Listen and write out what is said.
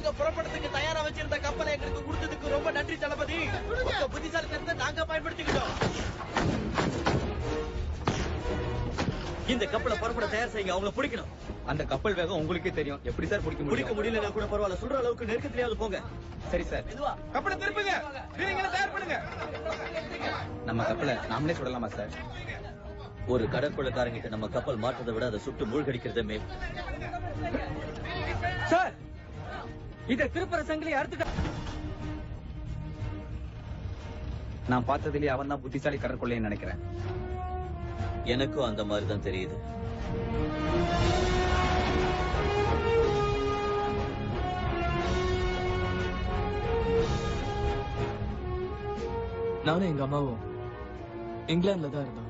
நாங்க புறப்படத்துக்கு தயாரா வச்சிருந்த கப்பலை எங்களுக்கு கொடுத்ததுக்கு ரொம்ப நன்றி தளபதி. உங்க புத்திசாலித்தனத்தை நாங்க பயன்படுத்திக்கிட்டோம். இந்த கப்பலை புறப்பட தயார் செய்யுங்க. அவங்கள பிடிக்கணும். அந்த கப்பல் வேகம் உங்களுக்கே தெரியும். எப்படி சார் பிடிக்க முடியலன்னா கூட பரவாயில்ல. சொல்ற அளவுக்கு நெருக்கத்திலேயாவது போங்க. சரி சார். கப்பலை திருப்புங்க. வீரங்களை தயார் பண்ணுங்க. நம்ம கப்பலை நாமளே சுடலாமா சார்? ஒரு கடற்படைக்காரங்கிட்ட நம்ம கப்பல் மாற்றதை விட அதை சுட்டு மூழ்கடிக்கிறதே மேல். சார், இத திருப்பர சங்கிலி அறுத்துட்டா. நான் பார்த்ததிலே அவன் தான் புத்திசாலி கடற்கொள்ளைன்னு நினைக்கிறேன். எனக்கும் அந்த மாதிரி தான் தெரியுது. நானும் எங்க அம்மாவும் இங்கிலாந்துல தான் இருந்தோம்.